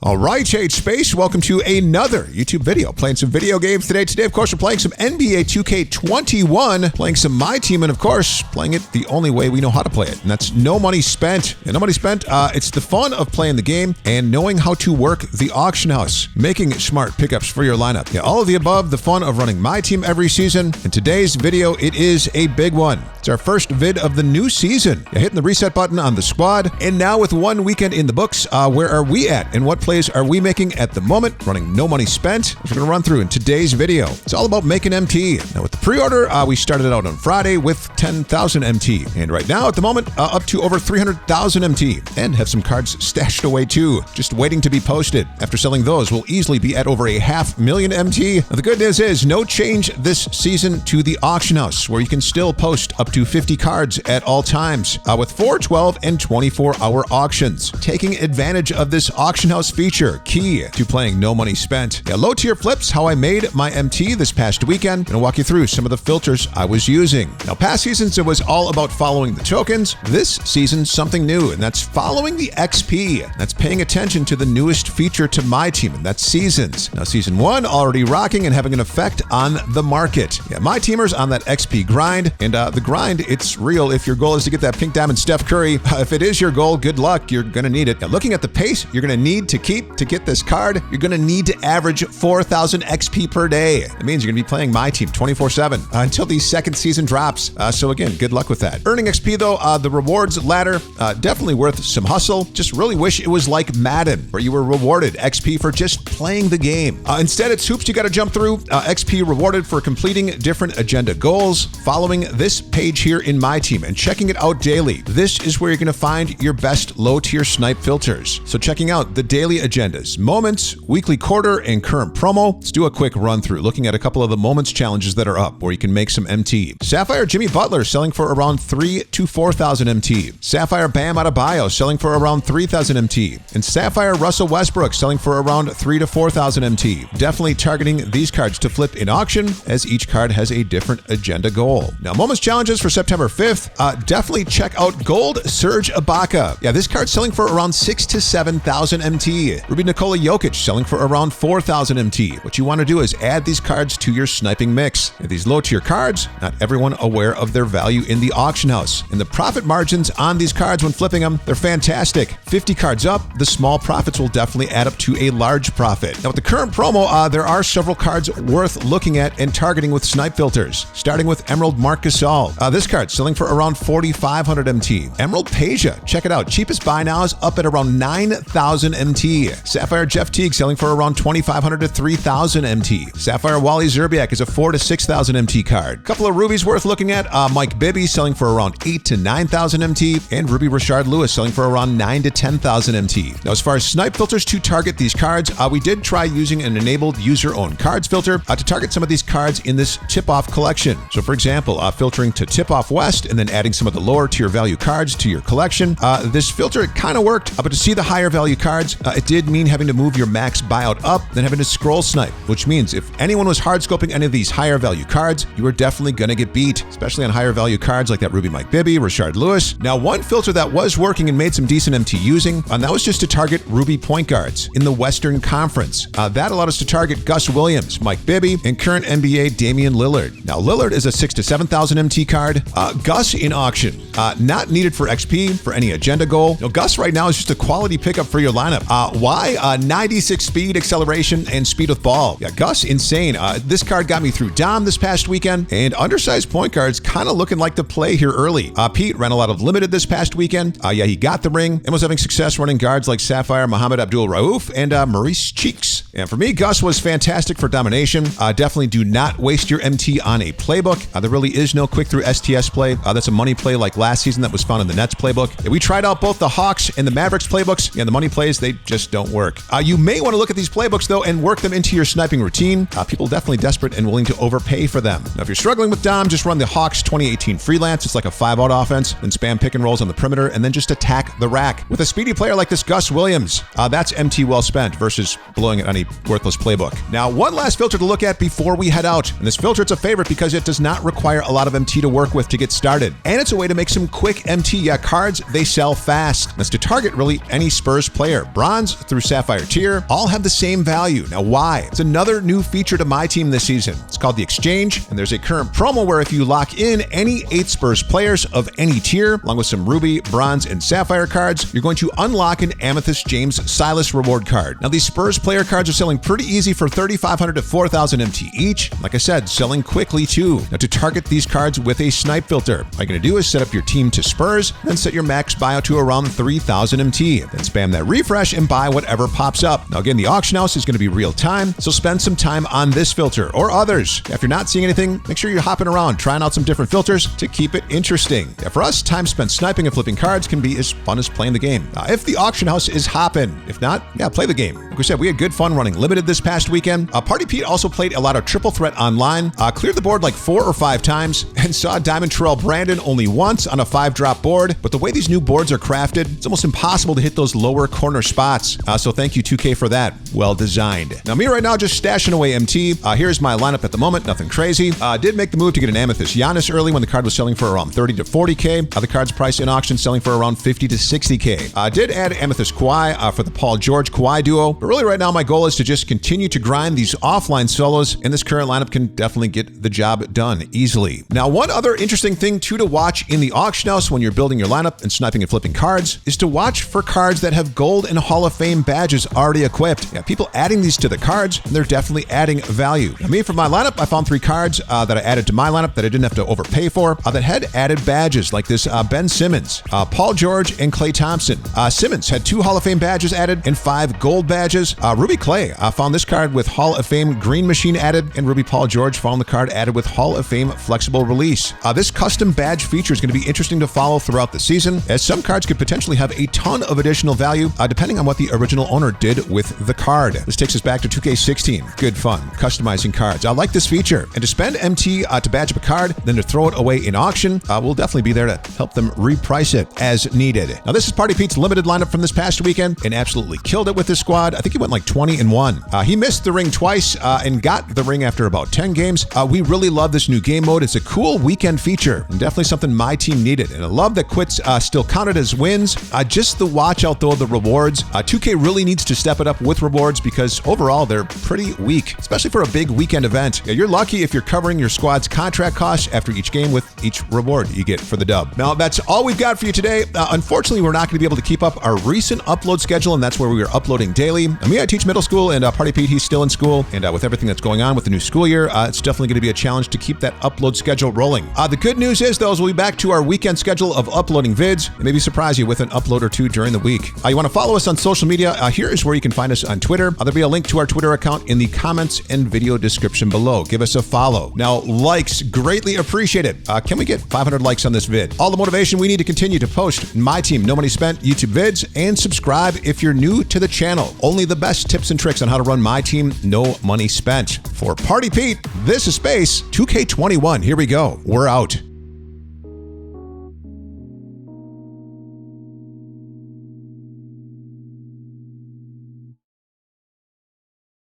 All right, H Space, welcome to another YouTube video. Playing some video games today. Today, of course, we're playing some NBA 2K21, playing some Myteam, and of course, playing it the only way we know how to play it, and that's no money spent. And no money spent, it's the fun of playing the game and knowing how to work the auction house, making smart pickups for your lineup. Yeah, all of the above, the fun of running Myteam every season. And today's video, it is a big one. It's our first vid of the new season. Yeah, hitting the reset button on the squad. And now with one weekend in the books, where are we at and what plays are we making at the moment, running no money spent, which we're going to run through in today's video. It's all about making MT. Now with the pre-order, we started out on Friday with 10,000 MT. And right now at the moment, up to over 300,000 MT. And have some cards stashed away too, just waiting to be posted. After selling those, we'll easily be at over 500,000 MT. Now the good news is no change this season to the auction house, where you can still post up to 50 cards at all times, with 4, 12, and 24-hour auctions. Taking advantage of this auction house feature, key to playing no money spent. Yeah, low tier flips, how I made my MT this past weekend. Gonna walk you through some of the filters I was using. Now, past seasons, it was all about following the tokens. This season, something new, and that's following the XP. That's paying attention to the newest feature to Myteam, and that's seasons. Now, season 1 already rocking and having an effect on the market. Yeah, Myteamers on that XP grind, and the grind, it's real. If your goal is to get that pink diamond Steph Curry, if it is your goal, good luck, you're gonna need it. Now, looking at the pace you're gonna need to keep to get this card, you're going to need to average 4,000 XP per day. That means you're going to be playing Myteam 24/7 until the second season drops. So again, good luck with that. Earning XP though, the rewards ladder, definitely worth some hustle. Just really wish it was like Madden, where you were rewarded XP for just playing the game. Instead, it's hoops you got to jump through. XP rewarded for completing different agenda goals, following this page here in Myteam and checking it out daily. This is where you're going to find your best low tier snipe filters. So checking out the daily agendas, moments, weekly, quarter, and current promo. Let's do a quick run through, looking at a couple of the moments challenges that are up where you can make some MT. Sapphire Jimmy Butler selling for around 3,000 to 4,000 MT. Sapphire Bam Adebayo selling for around 3,000 MT. And Sapphire Russell Westbrook selling for around 3,000 to 4,000 MT. Definitely targeting these cards to flip in auction, as each card has a different agenda goal. Now, moments challenges for September 5th, definitely check out Gold Serge Ibaka. Yeah, this card's selling for around 6,000 to 7,000 MT. Ruby Nikola Jokic selling for around 4,000 MT. What you want to do is add these cards to your sniping mix. And these low tier cards, not everyone aware of their value in the auction house. And the profit margins on these cards when flipping them, they're fantastic. 50 cards up, the small profits will definitely add up to a large profit. Now with the current promo, there are several cards worth looking at and targeting with Snipe Filters, starting with Emerald Marc Gasol. This card selling for around 4,500 MT. Emerald Peja, check it out. Cheapest buy now is up at around 9,000 MT. Sapphire Jeff Teague selling for around 2,500 to 3,000 MT. Sapphire Wally Zerbiak is a 4,000 to 6,000 MT card. Couple of rubies worth looking at. Mike Bibby selling for around 8,000 to 9,000 MT, and Ruby Rashard Lewis selling for around 9,000 to 10,000 MT. Now, as far as snipe filters to target these cards, we did try using an enabled user-owned cards filter to target some of these cards in this tip-off collection. So, for example, filtering to tip-off West and then adding some of the lower tier value cards to your collection. This filter kind of worked, but to see the higher value cards, it did mean having to move your max buyout up, then having to scroll snipe, which means if anyone was hard scoping any of these higher value cards, you were definitely going to get beat, especially on higher value cards like that Ruby Mike Bibby, Rashard Lewis. Now, one filter that was working and made some decent MT using, and that was just to target Ruby point guards in the Western Conference. That allowed us to target Gus Williams, Mike Bibby, and current NBA Damian Lillard. Now, Lillard is a 6,000 to 7,000 MT card. Gus in auction, not needed for XP for any agenda goal. Now, Gus right now is just a quality pickup for your lineup. Why? 96 speed, acceleration, and speed with ball. Yeah, Gus, insane. This card got me through Dom this past weekend, and undersized point guards kind of looking like the play here early. Pete ran a lot of limited this past weekend. Yeah, he got the ring and was having success running guards like Sapphire, Mohamed Abdul-Rauf, and Maurice Cheeks. And for me, Gus was fantastic for domination. Definitely do not waste your MT on a playbook. There really is no quick through STS play. That's a money play like last season that was found in the Nets playbook. And we tried out both the Hawks and the Mavericks playbooks, and the money plays, they just don't work. You may want to look at these playbooks though and work them into your sniping routine. People definitely desperate and willing to overpay for them. Now, if you're struggling with Dom, just run the Hawks 2018 freelance. It's like a 5-out offense, then spam pick and rolls on the perimeter, and then just attack the rack. With a speedy player like this Gus Williams, that's MT well spent versus blowing it on a pretty worthless playbook. Now, one last filter to look at before we head out. And this filter, it's a favorite because it does not require a lot of MT to work with to get started. And it's a way to make some quick MT. Yeah, cards, they sell fast. That's to target really any Spurs player. Bronze through Sapphire tier all have the same value. Now, why? It's another new feature to Myteam this season. It's called the Exchange, and there's a current promo where if you lock in any 8 Spurs players of any tier, along with some Ruby, Bronze, and Sapphire cards, you're going to unlock an Amethyst James Silas reward card. Now, these Spurs player cards are selling pretty easy for 3,500 to 4,000 MT each. Like I said, selling quickly too. Now, to target these cards with a Snipe filter, all you're going to do is set up your team to Spurs, then set your max buyout to around 3,000 MT. Then spam that refresh and buy whatever pops up. Now, again, the auction house is going to be real time, so spend some time on this filter or others. If you're not seeing anything, make sure you're hopping around, trying out some different filters to keep it interesting. Yeah, for us, time spent sniping and flipping cards can be as fun as playing the game. If the auction house is hopping. If not, yeah, play the game. Like we said, we had good fun running Limited this past weekend. Party Pete also played a lot of Triple Threat online, cleared the board like 4 or 5 times, and saw Diamond Terrell Brandon only once on a 5-drop board. But the way these new boards are crafted, it's almost impossible to hit those lower corner spots. So thank you, 2K, for that. Well designed. Now, me right now just stashing away MT. Here's my lineup at the moment. Nothing crazy. Did make the move to get an Amethyst Giannis early when the card was selling for around 30 to 40K. The card's priced in auction selling for around 50 to 60K. Did add Amethyst Kawhi for the Paul George Kawhi duo. But really right now my goal is to just continue to grind these offline solos, and this current lineup can definitely get the job done easily. Now, one other interesting thing too to watch in the auction house when you're building your lineup and sniping and flipping cards is to watch for cards that have gold and Hall of Fame badges already equipped. Yeah, people adding these to the cards, and they're definitely adding value. Now, me, for my lineup, I found 3 cards that I added to my lineup that I didn't have to overpay for that had added badges like this Ben Simmons, Paul George, and Klay Thompson. Simmons had 2 Hall of Fame badges added and 5 gold badges. Ruby Klay found this card with Hall of Fame Green Machine added, and Ruby Paul George found the card added with Hall of Fame Flexible Release. This custom badge feature is going to be interesting to follow throughout the season, as some cards could potentially have a ton of additional value depending on what the original owner did with the card. This takes us back to 2K16. Good fun, customizing cards. I like this feature. And to spend MT to badge up a card, then to throw it away in auction, we'll definitely be there to help them reprice it as needed. Now, this is Party Pete's limited lineup from this past weekend, and absolutely killed it with his squad. I think he went like 20-1. He missed the ring twice and got the ring after about 10 games. We really love this new game mode. It's a cool weekend feature and definitely something my team needed. And I love that quits still counted as wins. Just the watch out though, the rewards. 2K really needs to step it up with rewards because overall they're pretty weak, especially for a big weekend event. Yeah, you're lucky if you're covering your squad's contract costs after each game with each reward you get for the dub. Now, that's all we've got for you today. Unfortunately, we're not going to be able to keep up our recent upload schedule, and that's where we are uploading daily. And me, I teach middle school, and Party Pete, he's still in school. And with everything that's going on with the new school year, it's definitely going to be a challenge to keep that upload schedule rolling. The good news is, though, is we'll be back to our weekend schedule of uploading vids and maybe surprise you with an upload or 2 during the week. You want to follow us on social media? Here is where you can find us on Twitter. There'll be a link to our Twitter account in the comments and video description below. Give us a follow. Now, likes, greatly appreciated. Can we get 500 likes on this vid? All the motivation we need to continue to post My Team, No Money Spent YouTube vids, and subscribe if you're new to the channel. Only the best tips and tricks on how to run My Team, No Money Spent. For Party Pete, this is Space 2K21. Here we go. We're out.